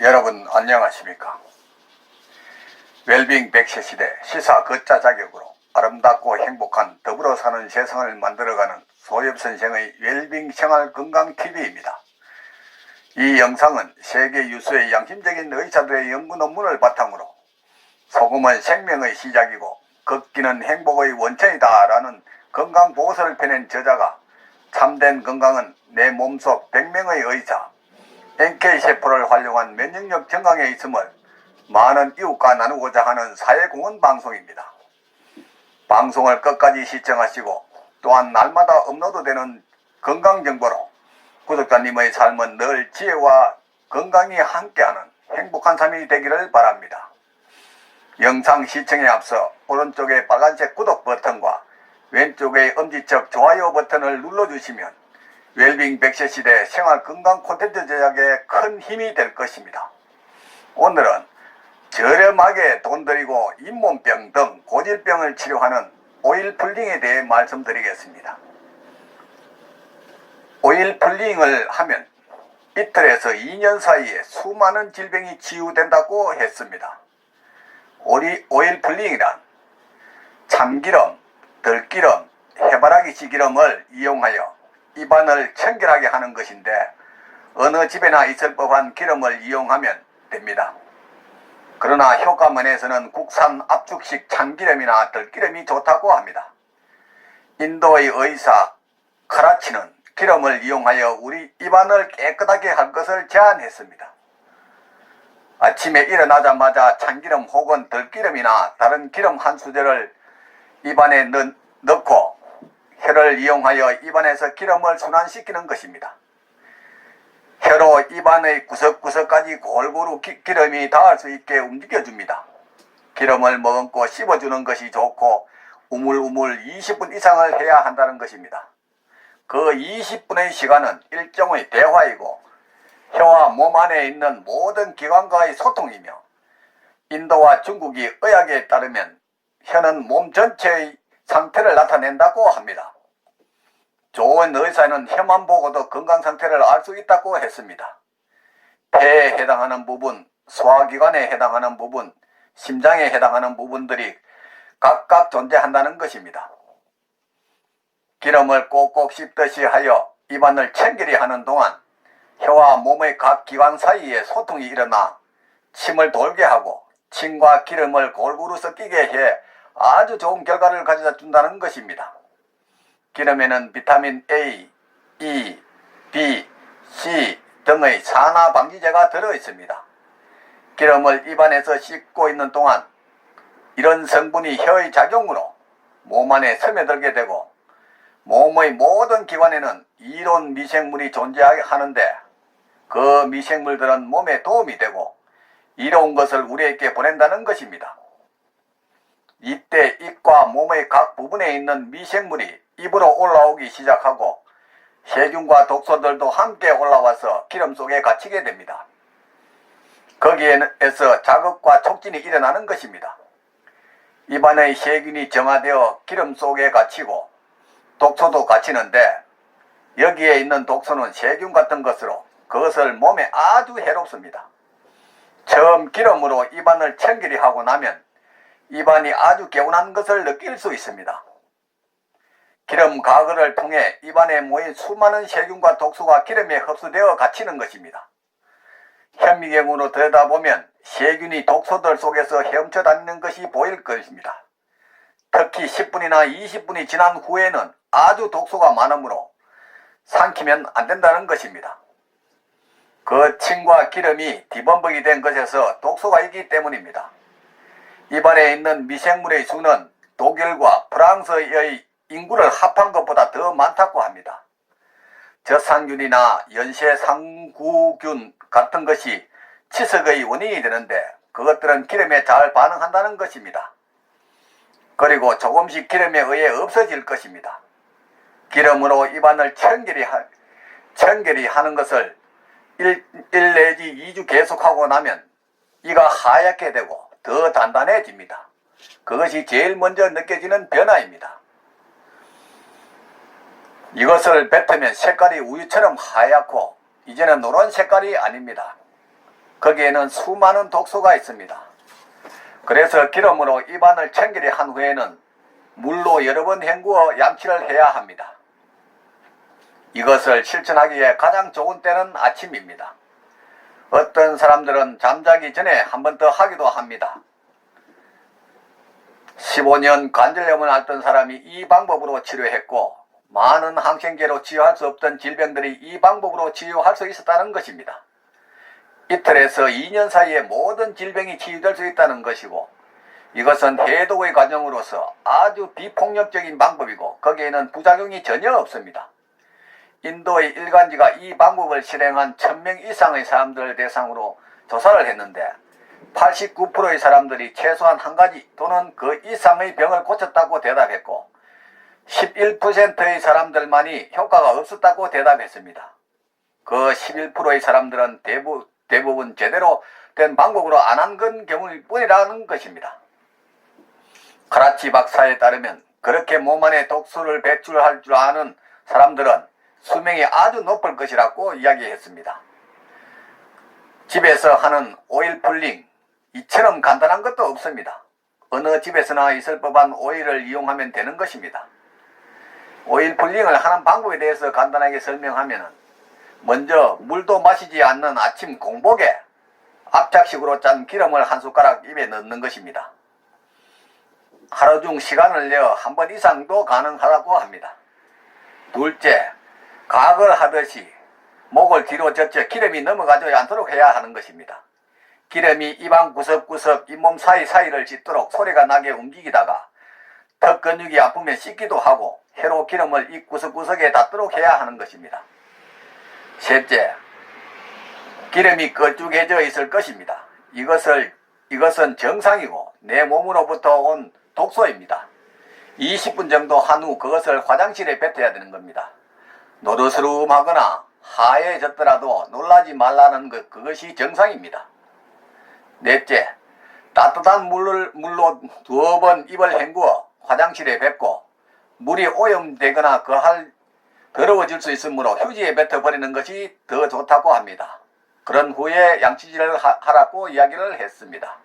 여러분 안녕하십니까? 웰빙 100세 시대 시사 걷자 자격으로 아름답고 행복한 더불어 사는 세상을 만들어가는 소엽선생의 웰빙 생활건강TV입니다. 이 영상은 세계 유수의 양심적인 의사들의 연구 논문을 바탕으로 소금은 생명의 시작이고 걷기는 행복의 원천이다 라는 건강보고서를 펴낸 저자가 참된 건강은 내 몸속 100명의 의사 NK세포를 활용한 면역력 증강에 있음을 많은 이웃과 나누고자 하는 사회공헌 방송입니다. 방송을 끝까지 시청하시고 또한 날마다 업로드되는 건강정보로 구독자님의 삶은 늘 지혜와 건강이 함께하는 행복한 삶이 되기를 바랍니다. 영상 시청에 앞서 오른쪽의 빨간색 구독 버튼과 왼쪽의 엄지척 좋아요 버튼을 눌러주시면 웰빙 100세 시대 생활건강 콘텐츠 제작에 큰 힘이 될 것입니다. 오늘은 저렴하게 돈 들이고 잇몸병 등 고질병을 치료하는 오일 풀링에 대해 말씀드리겠습니다. 오일 풀링을 하면 이틀에서 2년 사이에 수많은 질병이 치유된다고 했습니다. 오일 풀링이란 참기름, 들기름, 해바라기 씨기름을 이용하여 입안을 청결하게 하는 것인데 어느 집에나 있을 법한 기름을 이용하면 됩니다. 그러나 효과면에서는 국산 압축식 참기름이나 들기름이 좋다고 합니다. 인도의 의사 카라치는 기름을 이용하여 우리 입안을 깨끗하게 할 것을 제안했습니다. 아침에 일어나자마자 참기름 혹은 들기름이나 다른 기름 한 수저를 입안에 넣고 혀를 이용하여 입안에서 기름을 순환시키는 것입니다. 혀로 입안의 구석구석까지 골고루 기름이 닿을 수 있게 움직여줍니다. 기름을 머금고 씹어주는 것이 좋고 우물우물 20분 이상을 해야 한다는 것입니다. 그 20분의 시간은 일종의 대화이고 혀와 몸 안에 있는 모든 기관과의 소통이며 인도와 중국의 의학에 따르면 혀는 몸 전체의 상태를 나타낸다고 합니다. 좋은 의사는 혀만 보고도 건강 상태를 알 수 있다고 했습니다. 폐에 해당하는 부분, 소화기관에 해당하는 부분, 심장에 해당하는 부분들이 각각 존재한다는 것입니다. 기름을 꼭꼭 씹듯이 하여 입안을 청결히 하는 동안 혀와 몸의 각 기관 사이에 소통이 일어나 침을 돌게 하고 침과 기름을 골고루 섞이게 해 아주 좋은 결과를 가져다 준다는 것입니다. 기름에는 비타민 A, E, B, C 등의 산화 방지제가 들어있습니다. 기름을 입안에서 씹고 있는 동안 이런 성분이 혀의 작용으로 몸 안에 스며들게 되고 몸의 모든 기관에는 이로운 미생물이 존재하는데 그 미생물들은 몸에 도움이 되고 이로운 것을 우리에게 보낸다는 것입니다. 이때 입과 몸의 각 부분에 있는 미생물이 입으로 올라오기 시작하고 세균과 독소들도 함께 올라와서 기름 속에 갇히게 됩니다. 거기에서 자극과 촉진이 일어나는 것입니다. 입안의 세균이 정화되어 기름 속에 갇히고 독소도 갇히는데 여기에 있는 독소는 세균 같은 것으로 그것을 몸에 아주 해롭습니다. 처음 기름으로 입안을 청결히 하고 나면 입안이 아주 개운한 것을 느낄 수 있습니다. 기름 가글을 통해 입안에 모인 수많은 세균과 독소가 기름에 흡수되어 갇히는 것입니다. 현미경으로 들여다보면 세균이 독소들 속에서 헤엄쳐 다니는 것이 보일 것입니다. 특히 10분이나 20분이 지난 후에는 아주 독소가 많으므로 삼키면 안 된다는 것입니다. 그 침과 기름이 뒤범벅이 된 것에서 독소가 있기 때문입니다. 입안에 있는 미생물의 수는 독일과 프랑스의 인구를 합한 것보다 더 많다고 합니다. 젖상균이나 연쇄상구균 같은 것이 치석의 원인이 되는데 그것들은 기름에 잘 반응한다는 것입니다. 그리고 조금씩 기름에 의해 없어질 것입니다. 기름으로 입안을 청결히 하는 것을 1 내지 2주 계속하고 나면 이가 하얗게 되고 더 단단해집니다. 그것이 제일 먼저 느껴지는 변화입니다. 이것을 뱉으면 색깔이 우유처럼 하얗고 이제는 노란 색깔이 아닙니다. 거기에는 수많은 독소가 있습니다. 그래서 기름으로 입안을 청결히 한 후에는 물로 여러 번 헹구어 양치를 해야 합니다. 이것을 실천하기에 가장 좋은 때는 아침입니다. 어떤 사람들은 잠자기 전에 한 번 더 하기도 합니다. 15년 관절염을 앓던 사람이 이 방법으로 치료했고 많은 항생제로 치유할 수 없던 질병들이 이 방법으로 치유할 수 있었다는 것입니다. 이틀에서 2년 사이에 모든 질병이 치유될 수 있다는 것이고 이것은 해독의 과정으로서 아주 비폭력적인 방법이고 거기에는 부작용이 전혀 없습니다. 인도의 일간지가 이 방법을 실행한 1000명 이상의 사람들을 대상으로 조사를 했는데 89%의 사람들이 최소한 한 가지 또는 그 이상의 병을 고쳤다고 대답했고 11%의 사람들만이 효과가 없었다고 대답했습니다. 그 11%의 사람들은 대부분 제대로 된 방법으로 안 한 건 경우일 뿐이라는 것입니다. 카라치 박사에 따르면 그렇게 몸 안에 독소를 배출할 줄 아는 사람들은 수명이 아주 높을 것이라고 이야기했습니다. 집에서 하는 오일 풀링, 이처럼 간단한 것도 없습니다. 어느 집에서나 있을 법한 오일을 이용하면 되는 것입니다. 오일 풀링을 하는 방법에 대해서 간단하게 설명하면 먼저 물도 마시지 않는 아침 공복에 압착식으로 짠 기름을 한 숟가락 입에 넣는 것입니다. 하루 중 시간을 내어 한 번 이상도 가능하다고 합니다. 둘째, 가글 하듯이 목을 뒤로 젖혀 기름이 넘어가지 않도록 해야 하는 것입니다. 기름이 입안 구석구석 잇몸 사이사이를 찢도록 소리가 나게 움직이다가 턱 근육이 아프면 씻기도 하고 혀로 기름을 입 구석구석에 닿도록 해야 하는 것입니다. 셋째, 기름이 걸쭉해져 있을 것입니다. 이것은 정상이고 내 몸으로부터 온 독소입니다. 20분 정도 한 후 그것을 화장실에 뱉어야 되는 겁니다. 노르스름하거나 하얘졌더라도 놀라지 말라는 그것이 정상입니다. 넷째, 따뜻한 물로 두어 번 입을 헹구어 화장실에 뱉고 물이 오염되거나 더러워질 수 있으므로 휴지에 뱉어버리는 것이 더 좋다고 합니다. 그런 후에 양치질을 하라고 이야기를 했습니다.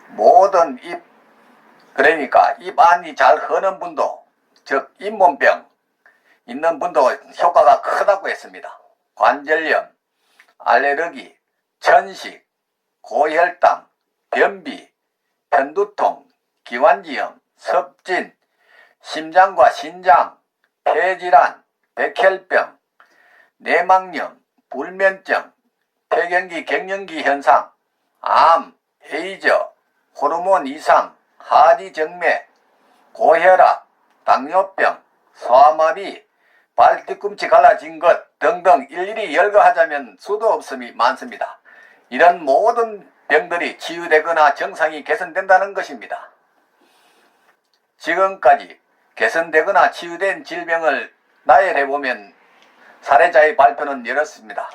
모든 그러니까 입 안이 잘 흐는 분도, 즉 잇몸병 있는 분도 효과가 크다고 했습니다. 관절염, 알레르기, 천식, 고혈당, 변비, 편두통, 기관지염, 섭진, 심장과 신장, 폐질환, 백혈병, 내막염, 불면증, 폐경기 갱년기 현상, 암, 에이즈, 호르몬 이상, 하지정맥, 고혈압, 당뇨병, 소아마비, 발 뒤꿈치 갈라진 것 등등 일일이 열거하자면 수도 없음이 많습니다. 이런 모든 병들이 치유되거나 정상이 개선된다는 것입니다. 지금까지 개선되거나 치유된 질병을 나열해보면 사례자의 발표는 이렇습니다.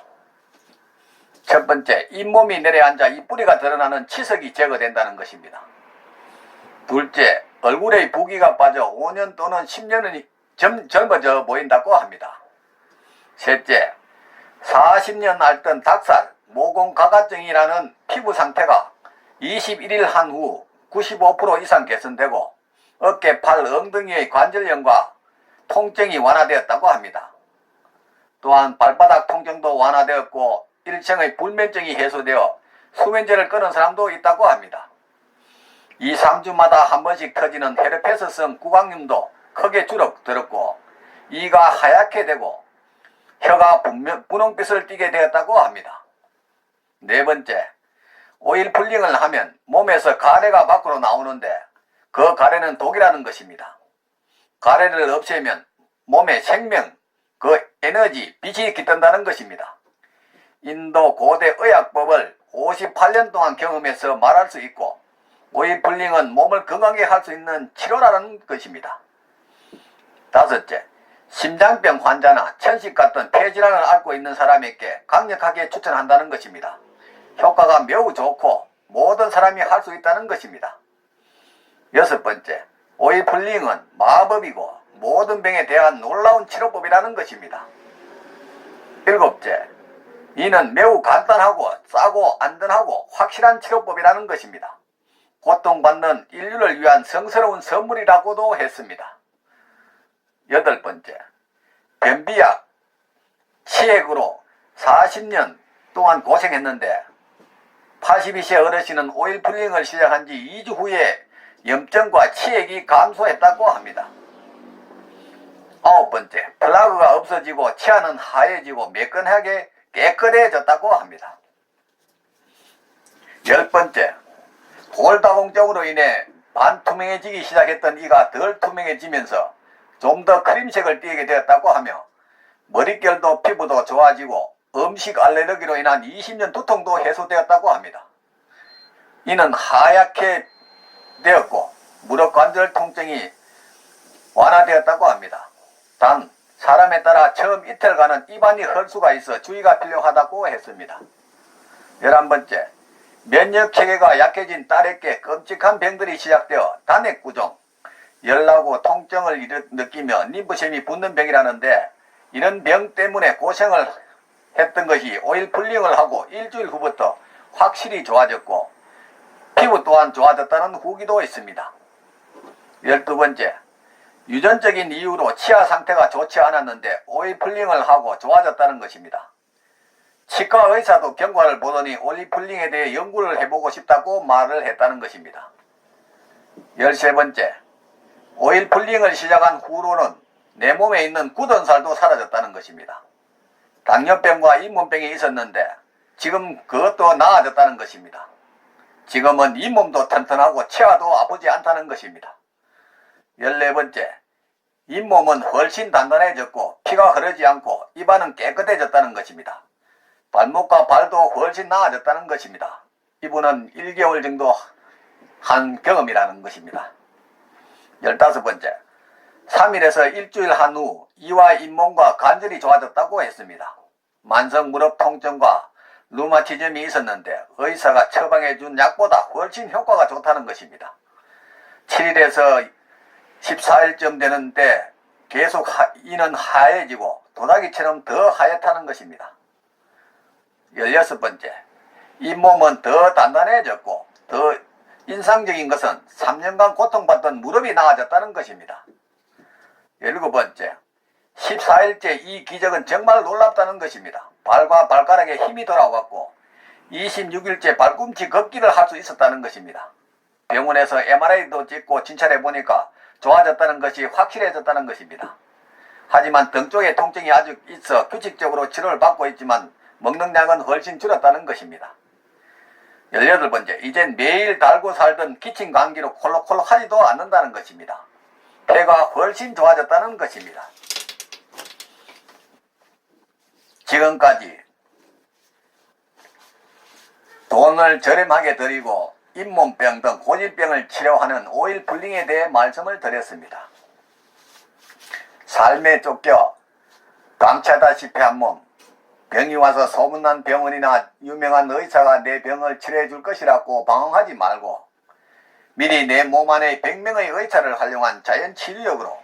첫 번째, 잇몸이 내려앉아 입뿌리가 드러나는 치석이 제거된다는 것입니다. 둘째, 얼굴의 부기가 빠져 5년 또는 10년이 젊어져 보인다고 합니다. 셋째, 40년 앓던 닭살, 모공가가증이라는 피부 상태가 21일 한 후 95% 이상 개선되고 어깨, 팔, 엉덩이의 관절염과 통증이 완화되었다고 합니다. 또한 발바닥 통증도 완화되었고 일층의 불면증이 해소되어 수면제를 끊은 사람도 있다고 합니다. 2, 3주마다 한 번씩 터지는 헤르페스성 구강염도 크게 줄어들었고 이가 하얗게 되고 혀가 분홍빛을 띠게 되었다고 합니다. 네 번째, 오일 풀링을 하면 몸에서 가래가 밖으로 나오는데 그 가래는 독이라는 것입니다. 가래를 없애면 몸에 생명, 에너지, 빛이 깃든다는 것입니다. 인도 고대 의학법을 58년 동안 경험해서 말할 수 있고 오일 풀링은 몸을 건강하게 할 수 있는 치료라는 것입니다. 다섯째, 심장병 환자나 천식 같은 폐질환을 앓고 있는 사람에게 강력하게 추천한다는 것입니다. 효과가 매우 좋고 모든 사람이 할 수 있다는 것입니다. 여섯 번째, 오일 풀링은 마법이고 모든 병에 대한 놀라운 치료법이라는 것입니다. 일곱째, 이는 매우 간단하고 싸고 안전하고 확실한 치료법이라는 것입니다. 고통받는 인류를 위한 성스러운 선물이라고도 했습니다. 8번째, 변비약, 치액으로 40년 동안 고생했는데 82세 어르신은 오일 풀링을 시작한 지 2주 후에 염증과 치액이 감소했다고 합니다. 9번째, 플라그가 없어지고 치아는 하얘지고 매끈하게 깨끗해졌다고 합니다. 10번째, 골다공증으로 인해 반투명해지기 시작했던 이가 덜 투명해지면서 좀 더 크림색을 띠게 되었다고 하며 머릿결도 피부도 좋아지고 음식 알레르기로 인한 20년 두통도 해소되었다고 합니다. 이는 하얗게 되었고 무릎 관절 통증이 완화되었다고 합니다. 단 사람에 따라 처음 이틀간은 입안이 헐 수가 있어 주의가 필요하다고 했습니다. 11번째, 면역체계가 약해진 딸에게 끔찍한 병들이 시작되어 단액구종, 열나고 통증을 느끼며 림프샘이 붓는 병이라는데 이런 병 때문에 고생을 했던 것이 오일 풀링을 하고 일주일 후부터 확실히 좋아졌고 피부 또한 좋아졌다는 후기도 있습니다. 12번째, 유전적인 이유로 치아 상태가 좋지 않았는데 오일 풀링을 하고 좋아졌다는 것입니다. 치과 의사도 경과를 보더니 오일 풀링에 대해 연구를 해보고 싶다고 말을 했다는 것입니다. 13번째, 오일 풀링을 시작한 후로는 내 몸에 있는 굳은 살도 사라졌다는 것입니다. 당뇨병과 잇몸병이 있었는데 지금 그것도 나아졌다는 것입니다. 지금은 잇몸도 튼튼하고 치아도 아프지 않다는 것입니다. 14번째, 잇몸은 훨씬 단단해졌고 피가 흐르지 않고 입안은 깨끗해졌다는 것입니다. 발목과 발도 훨씬 나아졌다는 것입니다. 이분은 1개월 정도 한 경험이라는 것입니다. 15번째, 3일에서 일주일 한 후 이와 잇몸과 관절이 좋아졌다고 했습니다. 만성 무릎 통증과 루마티즘이 있었는데 의사가 처방해 준 약보다 훨씬 효과가 좋다는 것입니다. 7일에서 14일쯤 되는데 계속 이는 하얘지고 도자기처럼 더 하얗다는 것입니다. 16번째, 잇몸은 더 단단해졌고 더 인상적인 것은 3년간 고통받던 무릎이 나아졌다는 것입니다. 17번째, 14일째 이 기적은 정말 놀랍다는 것입니다. 발과 발가락에 힘이 돌아왔고 26일째 발꿈치 걷기를 할 수 있었다는 것입니다. 병원에서 MRI도 찍고 진찰해 보니까 좋아졌다는 것이 확실해졌다는 것입니다. 하지만 등 쪽에 통증이 아직 있어 규칙적으로 치료를 받고 있지만 먹는 약은 훨씬 줄었다는 것입니다. 18번째, 이젠 매일 달고 살던 기침 감기로 콜록콜록 하지도 않는다는 것입니다. 폐가 훨씬 좋아졌다는 것입니다. 지금까지 돈을 저렴하게 들이고 잇몸병 등 고질병을 치료하는 오일 풀링에 대해 말씀을 드렸습니다. 삶에 쫓겨 감차다시피 한 몸, 병이 와서 소문난 병원이나 유명한 의사가 내 병을 치료해 줄 것이라고 방황하지 말고 미리 내 몸 안에 100명의 의사를 활용한 자연치료력으로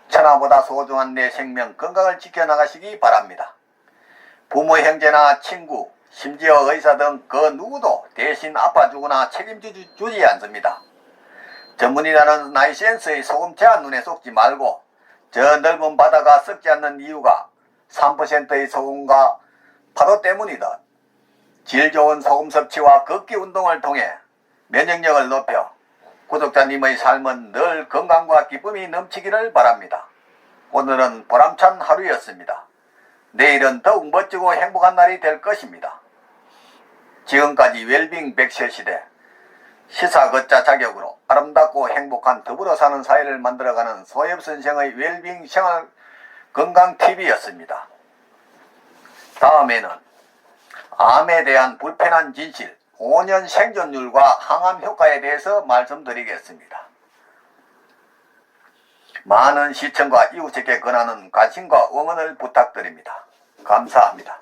천하보다 소중한 내 생명 건강을 지켜나가시기 바랍니다. 부모, 형제나 친구, 심지어 의사 등 그 누구도 대신 아파주거나 책임지지 않습니다. 전문이라는 나이센스의 소금 제한 눈에 속지 말고 저 넓은 바다가 썩지 않는 이유가 3%의 소금과 파도 때문이다. 질 좋은 소금 섭취와 걷기 운동을 통해 면역력을 높여 구독자님의 삶은 늘 건강과 기쁨이 넘치기를 바랍니다. 오늘은 보람찬 하루였습니다. 내일은 더욱 멋지고 행복한 날이 될 것입니다. 지금까지 웰빙 100세 시대 시사걷자 자격으로 아름답고 행복한 더불어 사는 사회를 만들어가는 소엽선생의 웰빙 생활 건강TV였습니다. 다음에는 암에 대한 불편한 진실, 5년 생존율과 항암 효과에 대해서 말씀드리겠습니다. 많은 시청과 이웃에게 권하는 관심과 응원을 부탁드립니다. 감사합니다.